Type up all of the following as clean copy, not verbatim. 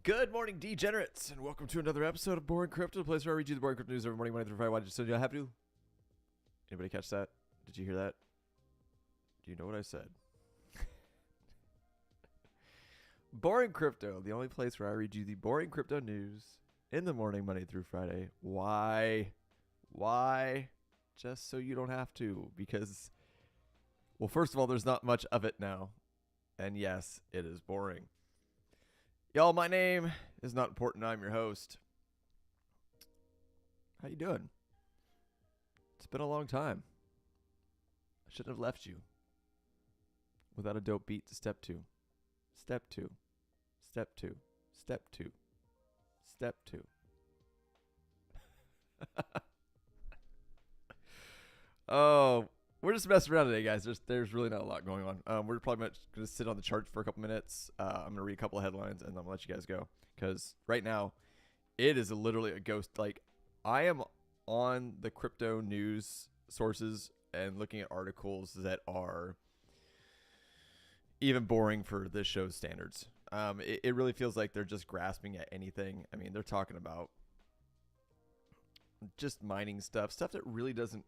Good morning, degenerates, and welcome to another episode of Boring Crypto, the place where I read you the boring crypto news every morning, Monday through Friday. Why did you have to? Anybody catch that? Did you hear that? Do you know what I said? Boring Crypto, the only place where I read you the boring crypto news in the morning, Monday through Friday. Why? Why? Just so you don't have to, because, well, first of all, there's not much of it now, and yes, it is boring. Y'all, my name is not important. I'm your host. How you doing? It's been a long time. I shouldn't have left you without a dope beat to step two. Step two. Step two. Step two. Step two. Oh, we're just messing around today, guys. There's really not a lot going on. We're probably going to sit on the charts for a couple minutes. I'm going to read a couple of headlines, and I'm going to let you guys go. Because right now, it is literally a ghost. Like, I am on the crypto news sources and looking at articles that are even boring for this show's standards. It really feels like they're just grasping at anything. I mean, they're talking about just mining stuff that really doesn't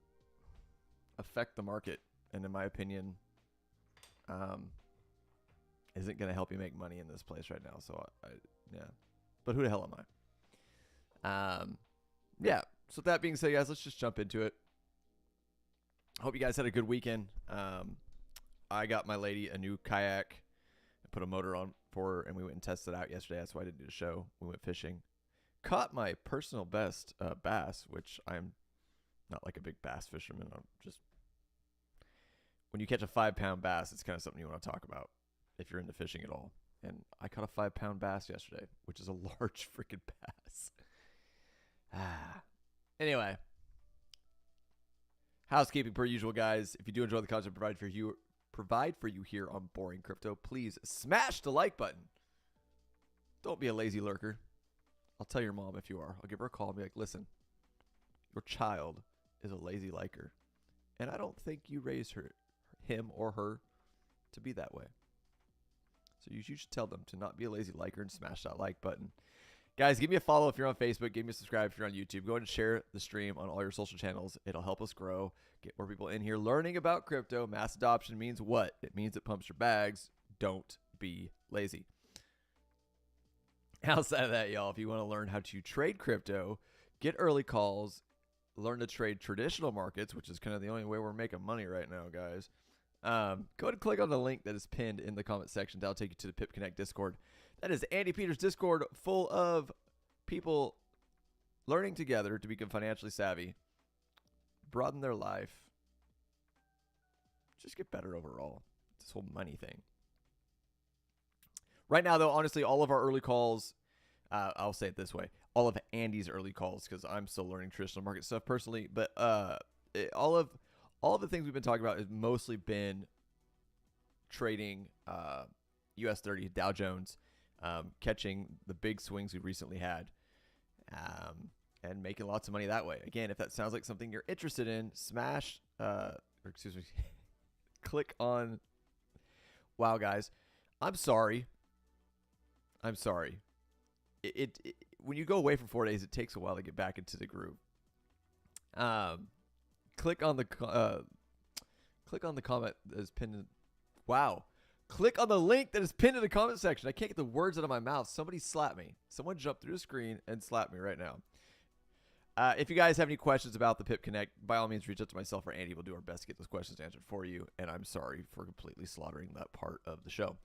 affect the market, and in my opinion, isn't going to help you make money in this place right now. So yeah, but who the hell am I? Yeah. So with that being said, guys, let's just jump into it. Hope you guys had a good weekend. I got my lady a new kayak and put a motor on for her, and we went and tested it out yesterday. That's why I didn't do a show. We went fishing. Caught my personal best bass, which I'm not like a big bass fisherman. I'm just, when you catch a 5-pound bass, it's kind of something you want to talk about if you're into fishing at all. And I caught a 5-pound bass yesterday, which is a large freaking bass. Anyway, housekeeping per usual, guys. If you do enjoy the content provided for you here on Boring Crypto, please smash the like button. Don't be a lazy lurker. I'll tell your mom if you are. I'll give her a call and be like, listen, your child is a lazy liker, and I don't think you raised him or her to be that way. So you should tell them to not be a lazy liker and smash that like button. Guys, give me a follow if you're on Facebook. Give me a subscribe if you're on YouTube. Go ahead and share the stream on all your social channels. It'll help us grow, get more people in here learning about crypto. Mass adoption means what? It means it pumps your bags. Don't be lazy. Outside of that, y'all, if you want to learn how to trade crypto, get early calls, learn to trade traditional markets, which is kind of the only way we're making money right now, guys. Go ahead and click on the link that is pinned in the comment section. That'll take you to the Pip Connect Discord. That is Andy Peters' Discord, full of people learning together to become financially savvy, broaden their life, just get better overall. This whole money thing. Right now, though, honestly, all of our early calls, I'll say it this way, all of Andy's early calls, because I'm still learning traditional market stuff personally, but all of the things we've been talking about has mostly been trading US 30, Dow Jones, catching the big swings we recently had, and making lots of money that way. Again, if that sounds like something you're interested in, click on, wow, guys, I'm sorry. It when you go away for 4 days, it takes a while to get back into the groove. Click on the comment that is pinned in, wow. Click on the link that is pinned in the comment section. I can't get the words out of my mouth. Somebody slap me. Someone jump through the screen and slap me right now. If you guys have any questions about the Pip Connect, by all means, reach out to myself or Andy. We'll do our best to get those questions answered for you. And I'm sorry for completely slaughtering that part of the show.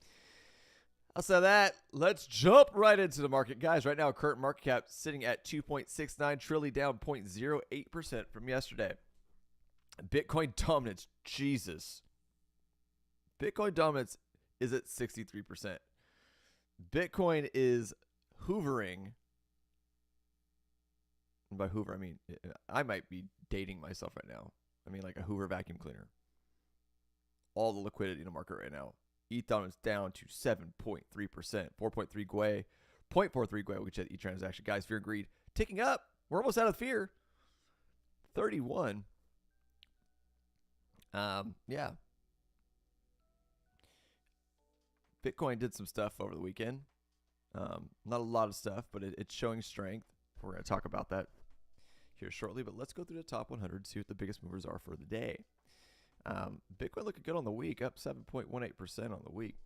Outside of that, let's jump right into the market. Guys, right now, current market cap sitting at 2.69 trillion, down 0.08% from yesterday. Bitcoin dominance, Jesus. Bitcoin dominance is at 63%. Bitcoin is hoovering. And by hoover, I mean, I might be dating myself right now. I mean like a Hoover vacuum cleaner. All the liquidity in the market right now. ETH dominance down to 7.3%. 4.3 Gwei. 0.43 Gwei, which is each transaction. Guys, fear and greed ticking up. We're almost out of fear. 31. Yeah. Bitcoin did some stuff over the weekend. Not a lot of stuff, but it's showing strength. We're going to talk about that here shortly, but let's go through the top 100, see what the biggest movers are for the day. Bitcoin looking good on the week, up 7.18% on the week,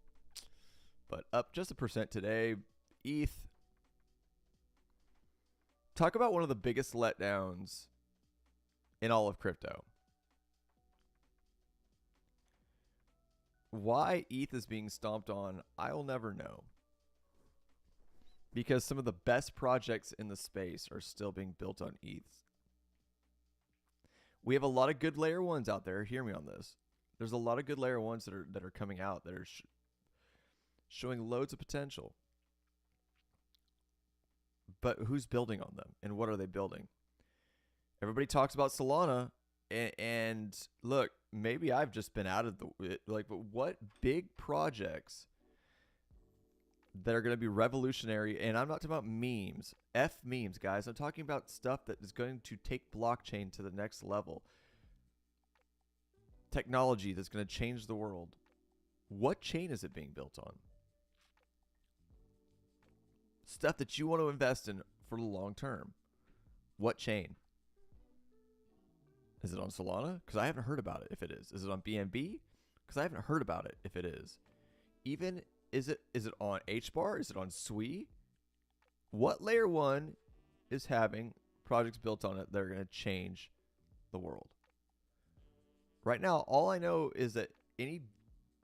but up just a percent today. ETH, talk about one of the biggest letdowns in all of crypto. Why ETH is being stomped on, I'll never know. Because some of the best projects in the space are still being built on ETH. We have a lot of good layer ones out there. Hear me on this. There's a lot of good layer ones that are coming out that are showing loads of potential. But who's building on them, and what are they building? Everybody talks about Solana, and look, maybe I've just been out of but what big projects that are going to be revolutionary? And I'm not talking about memes, memes, guys. I'm talking about stuff that is going to take blockchain to the next level. Technology that's going to change the world. What chain is it being built on? Stuff that you want to invest in for the long term. What chain? Is it on Solana? Because I haven't heard about it if it is. Is it on BNB? Because I haven't heard about it if it is. Even, is it on HBAR? Is it on SWI? What layer one is having projects built on it that are going to change the world? Right now, all I know is that any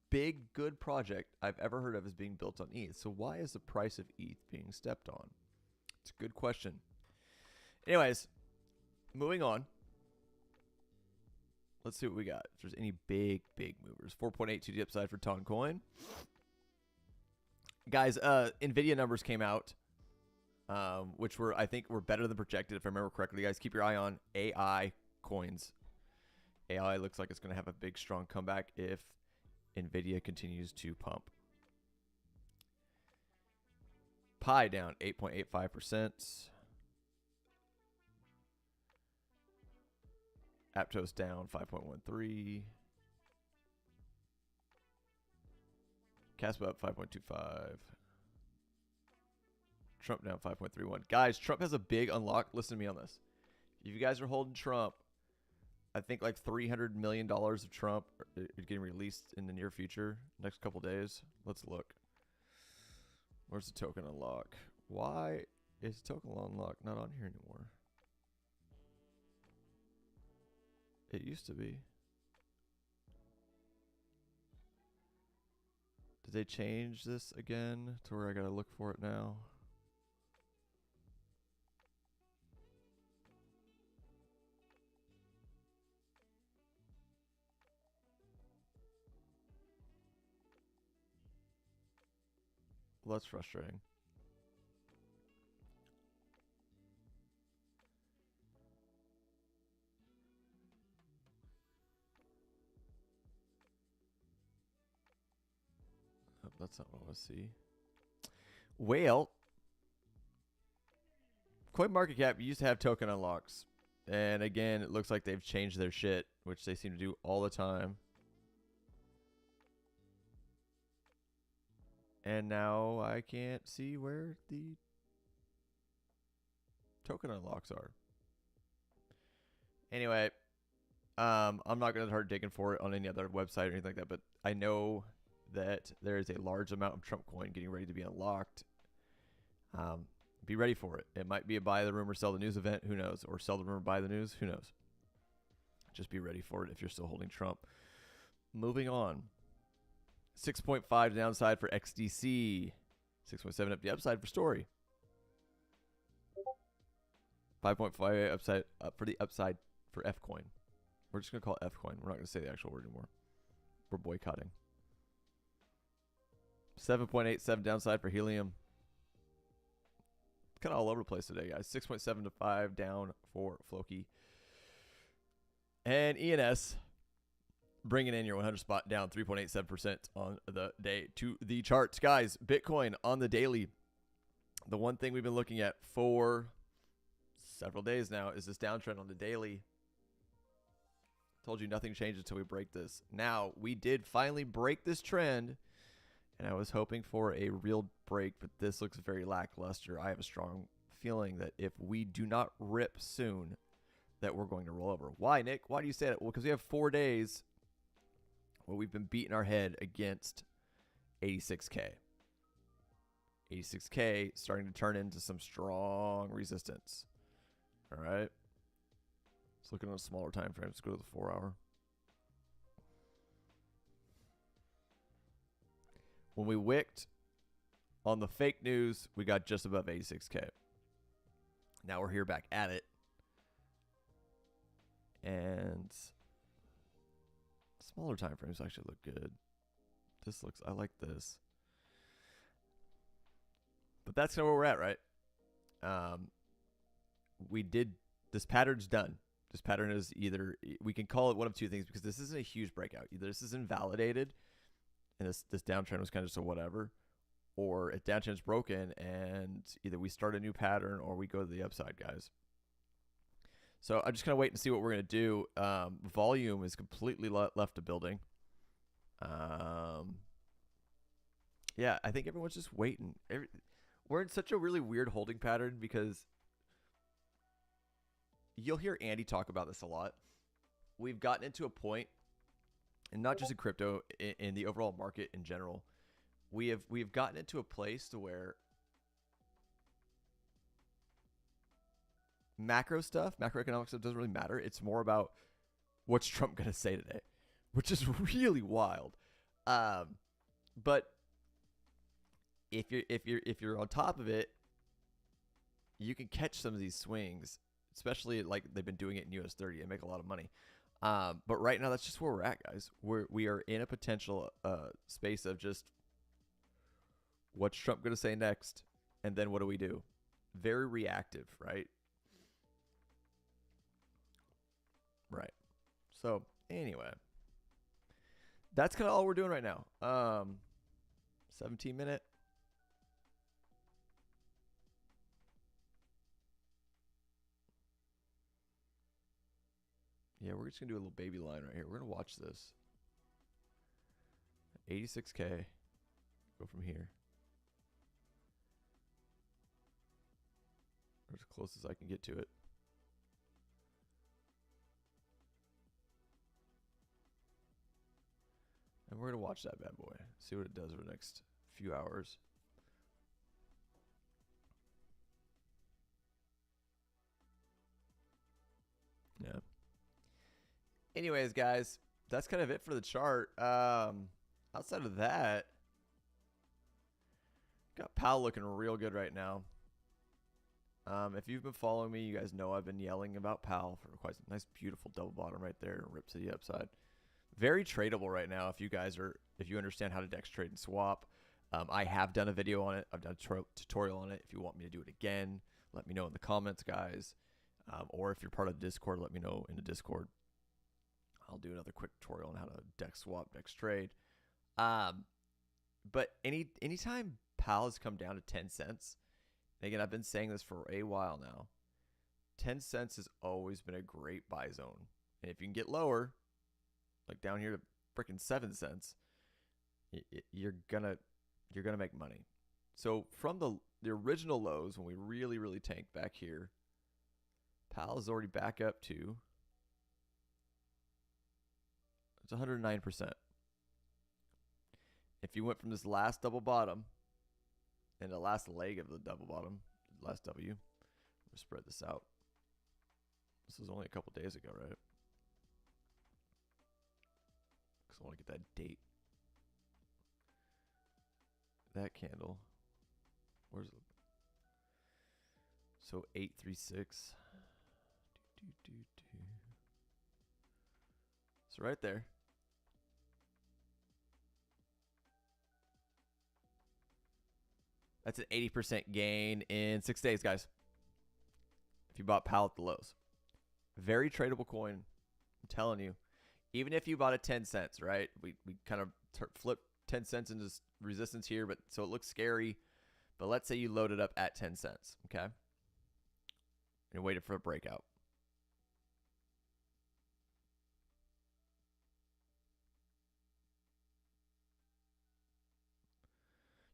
big, good project I've ever heard of is being built on ETH. So why is the price of ETH being stepped on? It's a good question. Anyways, moving on. Let's see what we got. If there's any big movers. 4.82 to the upside for Toncoin. Guys, NVIDIA numbers came out, which I think were better than projected, if I remember correctly. Guys, keep your eye on AI coins. AI looks like it's going to have a big, strong comeback if NVIDIA continues to pump. Pi down 8.85%. Aptos down 5.13. Caspa up 5.25. Trump down 5.31. Guys, Trump has a big unlock. Listen to me on this. If you guys are holding Trump, I think like $300 million of Trump are getting released in the near future, next couple days. Let's look. Where's the token unlock? Why is token unlock not on here anymore? It used to be. Did they change this again to where I gotta look for it now? Well, that's frustrating. Oh, that's not what I want to see. Well, CoinMarketCap used to have token unlocks. And again, it looks like they've changed their shit, which they seem to do all the time. And now I can't see where the token unlocks are. Anyway, I'm not going to start digging for it on any other website or anything like that, but I know that there is a large amount of Trump coin getting ready to be unlocked. Be ready for it. It might be a buy the rumor, sell the news event. Who knows? Or sell the rumor, buy the news. Who knows? Just be ready for it if you're still holding Trump. Moving on. 6.5 downside for XDC. 6.7 up the upside for Story. 5.5 upside up for the upside for Fcoin. We're just going to call it Fcoin. We're not going to say the actual word anymore. We're boycotting. 7.87 downside for Helium. Kind of all over the place today, guys. 6.7 to 5 down for Floki. And ENS bringing in your 100 spot down 3.87% on the day to the charts. Guys, Bitcoin on the daily. The one thing we've been looking at for several days now is this downtrend on the daily. Told you nothing changes until we break this. Now, we did finally break this trend, And I was hoping for a real break, but this looks very lackluster. I have a strong feeling that if we do not rip soon, that we're going to roll over. Why, Nick? Why do you say that? Well, because we have 4 days where we've been beating our head against 86K. 86K starting to turn into some strong resistance. All right. Let's look at a smaller time frame. Let's go to the 4 hour. When we wicked on the fake news, we got just above 86K. Now we're here back at it. And smaller time frames actually look good. I like this. But that's kind of where we're at, right? This pattern's done. This pattern is either, we can call it one of two things because this isn't a huge breakout. Either this is invalidated and this downtrend was kind of just a whatever, or if downtrend's broken and either we start a new pattern or we go to the upside, guys. So I'm just going to wait and see what we're going to do. Volume is completely left the building. Yeah, I think everyone's just waiting. We're in such a really weird holding pattern because you'll hear Andy talk about this a lot. We've gotten into a point, and not just in crypto, in the overall market in general, we've gotten into a place to where macro stuff, macroeconomic stuff doesn't really matter. It's more about what's Trump gonna say today, which is really wild. But if you're on top of it, you can catch some of these swings, especially like they've been doing it in US 30 and make a lot of money. But right now, that's just where we're at, guys. We are in a potential space of just what's Trump going to say next, and then what do we do? Very reactive, right? Right. So anyway, that's kind of all we're doing right now. 17-minute. Yeah, we're just going to do a little baby line right here. We're going to watch this. 86K. Go from here. Or as close as I can get to it. And we're going to watch that bad boy. See what it does over the next few hours. Yeah. Anyways, guys, that's kind of it for the chart. Outside of that, got Powell looking real good right now. If you've been following me, you guys know I've been yelling about Powell for quite some nice, beautiful double bottom right there, rip to the upside. Very tradable right now. If you understand how to DEX trade and swap, I have done a video on it. I've done a tutorial on it. If you want me to do it again, let me know in the comments, guys. Or if you're part of the Discord, let me know in the Discord. I'll do another quick tutorial on how to DEX swap, DEX trade. But anytime Powell has come down to 10 cents, and again, I've been saying this for a while now, 10 cents has always been a great buy zone. And if you can get lower, like down here to freaking 7 cents, you're gonna make money. So from the original lows, when we really, really tanked back here, Powell is already back up to, it's 109%. If you went from this last double bottom and the last leg of the double bottom, last W, we'll spread this out. This was only a couple days ago, right? Because I want to get that date. That candle. Where's it? So 836. So right there. That's an 80% gain in 6 days, guys. If you bought Powell at the lows. Very tradable coin. I'm telling you. Even if you bought at 10 cents, right? We kind of flipped 10 cents into resistance here, but so it looks scary. But let's say you load it up at 10 cents, okay? And waited for a breakout.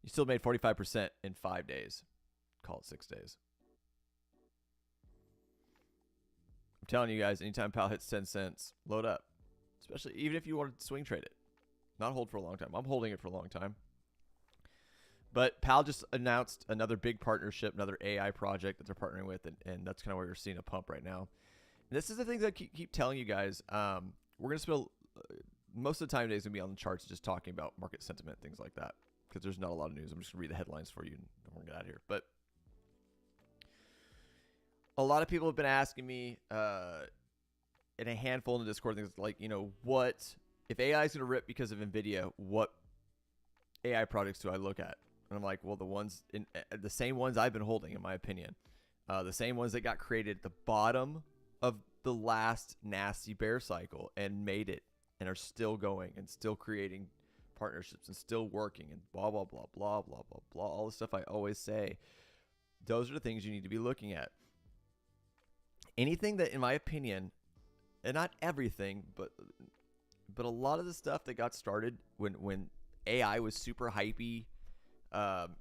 You still made 45% in 5 days. Call it 6 days. I'm telling you guys, anytime PAL hits 10 cents, load up. Especially even if you want to swing trade it. Not hold for a long time. I'm holding it for a long time. But PAL just announced another big partnership, another AI project that they're partnering with, and that's kind of where you're seeing a pump right now. And this is the thing that I keep telling you guys. We're going to spend most of the time today is going to be on the charts just talking about market sentiment, things like that, because there's not a lot of news. I'm just going to read the headlines for you, and then we're going to get out of here. But a lot of people have been asking me in a handful in the Discord things like, what if AI is going to rip because of NVIDIA, what AI products do I look at? And I'm like, well, the same ones I've been holding, in my opinion. The same ones that got created at the bottom of the last nasty bear cycle and made it and are still going and still creating partnerships and still working and blah, blah, blah, blah, blah, blah, blah. All the stuff I always say. Those are the things you need to be looking at. Anything that, in my opinion, and not everything, but a lot of the stuff that got started when AI was super hypey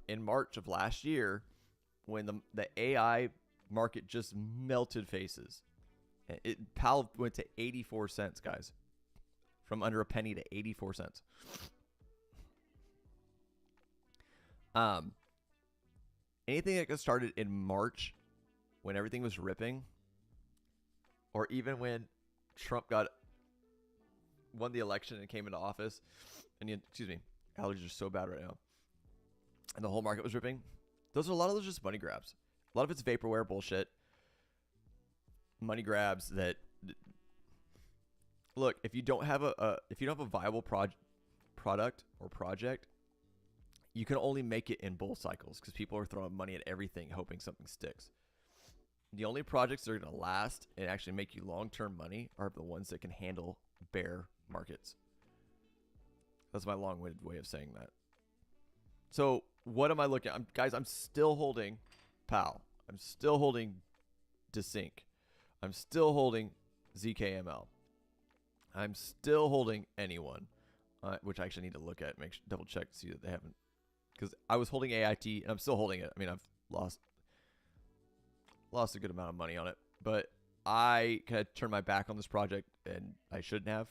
in March of last year, when the AI market just melted faces. PAL went to 84 cents, guys. From under a penny to 84 cents. Anything that got started in March when everything was ripping, or even when Trump won the election and came into office, and excuse me, allergies are so bad right now, and the whole market was ripping. A lot of those just money grabs. A lot of it's vaporware bullshit. Money grabs that look, if you don't have a viable product or project, you can only make it in bull cycles because people are throwing money at everything hoping something sticks. The only projects that are going to last and actually make you long-term money are the ones that can handle bear markets. That's my long-winded way of saying that. So what am I looking at? Guys, I'm still holding PAL. I'm still holding Desync. I'm still holding ZKML. I'm still holding Anyone, which I actually need to look at, double check to see that they haven't. Because I was holding AIT and I'm still holding it. I mean, I've lost a good amount of money on it, but I kind of turned my back on this project, and I shouldn't have.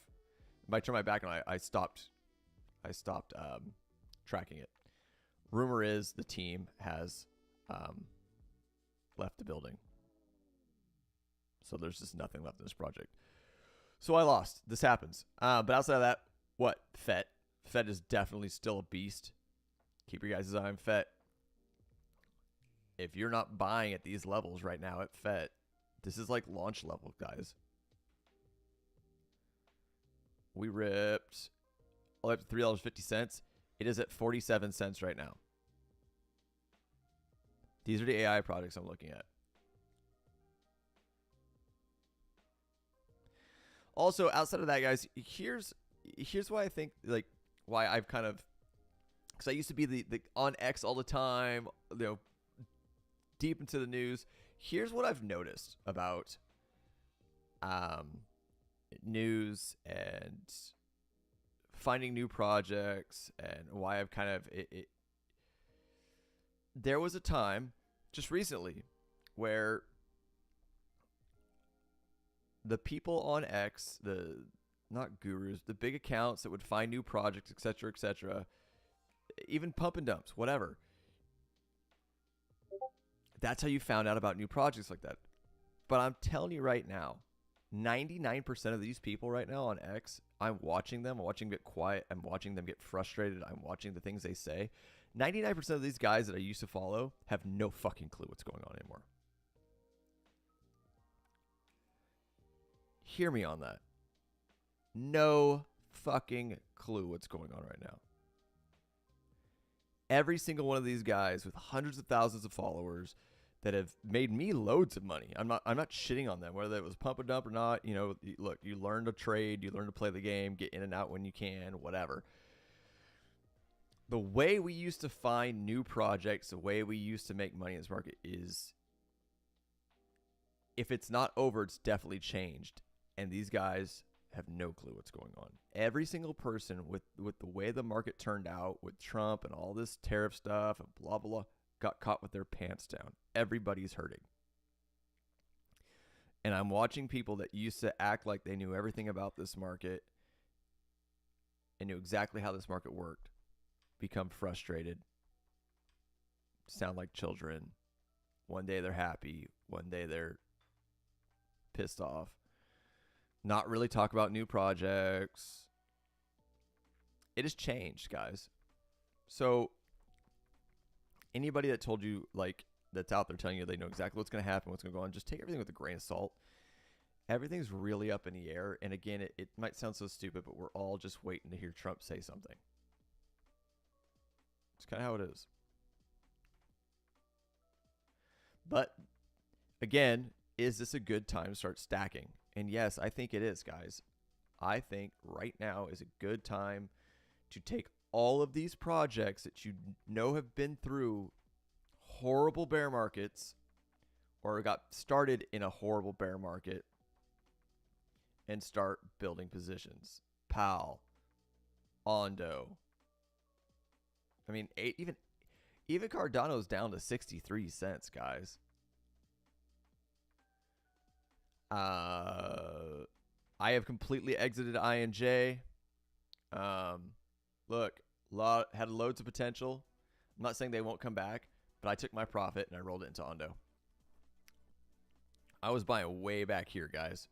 By turn my back on it, I stopped tracking it. Rumor is the team has left the building, so there's just nothing left in this project. So I lost. This happens. But outside of that, what? FET. FET is definitely still a beast. Keep your guys' eye on FET. If you're not buying at these levels right now at FET, this is like launch level, guys. We ripped all the way up to $3.50. It is at 47 cents right now. These are the AI products I'm looking at. Also, outside of that, guys, here's why I think, like, why I've kind of, because I used to be the on X all the time, deep into the news. Here's what I've noticed about news and finding new projects, and why I've kind of there was a time just recently where the people on X, not gurus, the big accounts that would find new projects, etc., even pump and dumps, whatever. That's how you found out about new projects like that. But I'm telling you right now, 99% of these people right now on X, I'm watching them. I'm watching them get quiet. I'm watching them get frustrated. I'm watching the things they say. 99% of these guys that I used to follow have no fucking clue what's going on anymore. Hear me on that. No fucking clue what's going on right now. Every single one of these guys with hundreds of thousands of followers that have made me loads of money. I'm not shitting on them, whether it was pump and dump or not. Look, you learn to trade, you learn to play the game, get in and out when you can, whatever. The way we used to find new projects, the way we used to make money in this market is, if it's not over, it's definitely changed. And these guys have no clue what's going on. Every single person with the way the market turned out with Trump and all this tariff stuff and blah, blah, blah, got caught with their pants down. Everybody's hurting. And I'm watching people that used to act like they knew everything about this market and knew exactly how this market worked become frustrated, sound like children. One day they're happy, one day they're pissed off. Not really talk about new projects. It has changed, guys. So anybody that told you, like, that's out there telling you they know exactly what's going to happen, what's going to go on, just take everything with a grain of salt. Everything's really up in the air. And again, it might sound so stupid, but we're all just waiting to hear Trump say something. It's kind of how it is. But again, is this a good time to start stacking? And yes, I think it is, guys. I think right now is a good time to take all of these projects that you know have been through horrible bear markets or got started in a horrible bear market and start building positions. PAL, Ondo. I mean, even Cardano's down to 63 cents, guys. I have completely exited INJ. Look, had loads of potential. I'm not saying they won't come back, but I took my profit and I rolled it into Ondo. I was buying way back here, guys,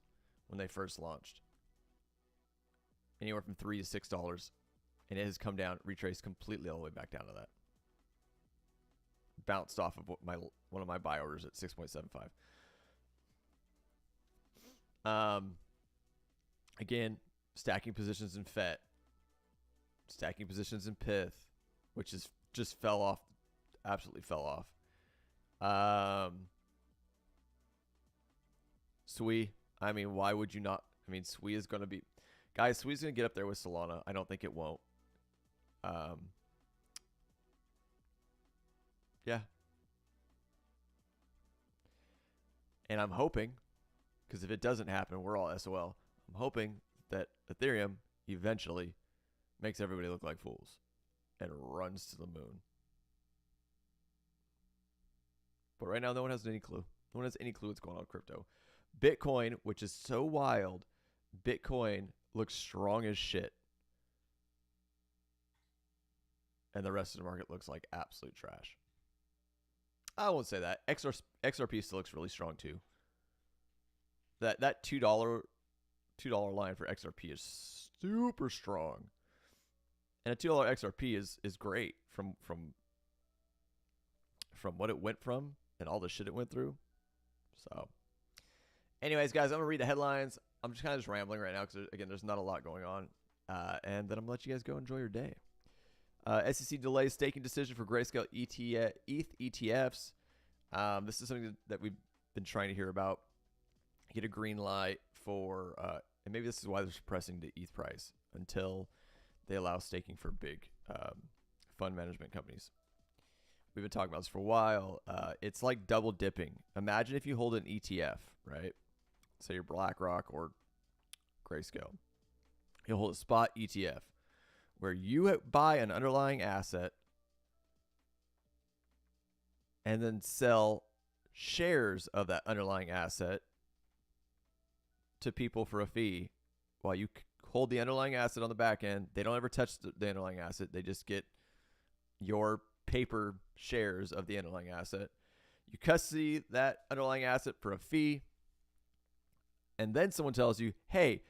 when they first launched. Anywhere from $3 to $6. And it has come down, retraced completely all the way back down to that. Bounced off of one of my buy orders at 6.75. Again, stacking positions in FET, stacking positions in Pith, which is just fell off, absolutely fell off. SWI, I mean, why would you not? I mean, SWI is going to be, guys, SWI's going to get up there with Solana. I don't think it won't. Yeah. And I'm hoping, because if it doesn't happen, we're all SOL. I'm hoping that Ethereum eventually makes everybody look like fools and runs to the moon. But right now, no one has any clue. No one has any clue what's going on with crypto. Bitcoin, which is so wild, Bitcoin looks strong as shit. And the rest of the market looks like absolute trash. I won't say that. XRP still looks really strong too. That $2 line for XRP is super strong. And a $2 XRP is great from what it went from and all the shit it went through. So anyways, guys, I'm going to read the headlines. I'm just kind of rambling right now because, again, there's not a lot going on. And then I'm going to let you guys go enjoy your day. SEC delays staking decision for Grayscale ETH ETFs. This is something that we've been trying to hear about. Get a green light for, and maybe this is why they're suppressing the ETH price until they allow staking for big fund management companies. We've been talking about this for a while. It's like double dipping. Imagine if you hold an ETF, right? Say you're BlackRock or Grayscale. You'll hold a spot ETF where you buy an underlying asset and then sell shares of that underlying asset to people for a fee while you hold the underlying asset on the back end. They don't ever touch the underlying asset. They just get your paper shares of the underlying asset. You custody that underlying asset for a fee. And then someone tells you, hey,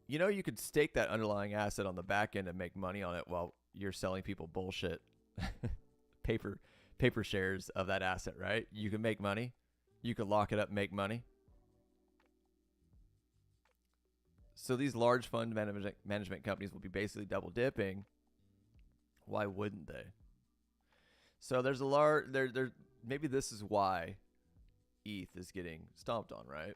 you know, you could stake that underlying asset on the back end and make money on it while you're selling people bullshit paper shares of that asset, right? You can make money. You can lock it up and make money. So these large fund management companies will be basically double dipping. Why wouldn't they? So there's a large there maybe this is why ETH is getting stomped on, right?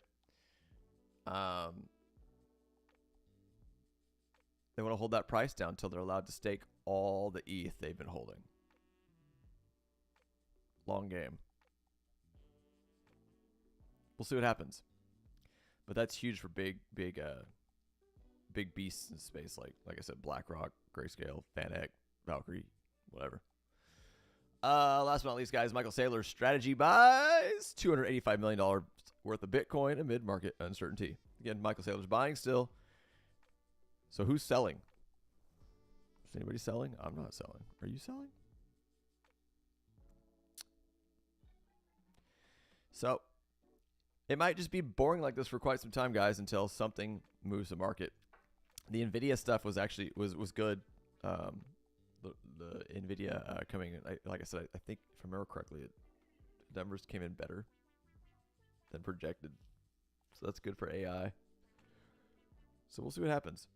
They want to hold that price down until they're allowed to stake all the ETH they've been holding. Long game. We'll see what happens. But that's huge for big beasts in space, like I said, BlackRock, Grayscale, FanEck, Valkyrie, whatever. Last but not least, guys, Michael Saylor's strategy buys $285 million worth of Bitcoin amid market uncertainty. Again, Michael Saylor's buying still. So who's selling? Is anybody selling? I'm not selling. Are you selling? So it might just be boring like this for quite some time, guys, until something moves the market. The NVIDIA stuff was actually was good. The NVIDIA coming in, like I said, I think if I remember correctly, the numbers came in better than projected. So that's good for AI. So we'll see what happens.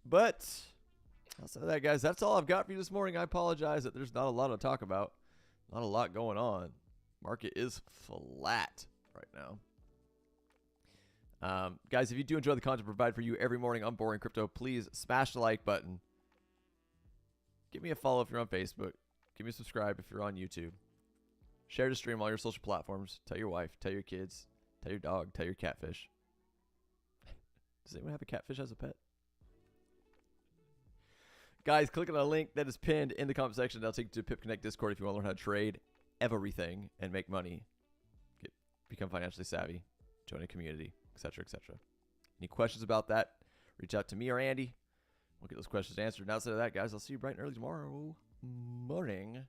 But outside of that, guys, that's all I've got for you this morning. I apologize that there's not a lot to talk about. Not a lot going on. Market is flat right now. Guys, if you do enjoy the content provided for you every morning on Boring Crypto, please smash the like button. Give me a follow if you're on Facebook. Give me a subscribe if you're on YouTube. Share the stream on all your social platforms. Tell your wife. Tell your kids. Tell your dog. Tell your catfish. Does anyone have a catfish as a pet? Guys, click on the link that is pinned in the comment section. That'll take you to Pip Connect Discord if you want to learn how to trade everything and make money. Become financially savvy. Join a community, etc., etc. Any questions about that, reach out to me or Andy. We'll get those questions answered. And outside of that, guys, I'll see you bright and early tomorrow morning.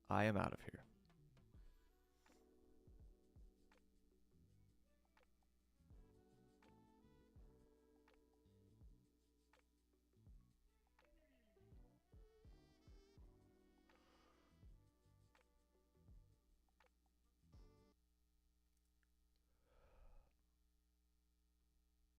I am out of here.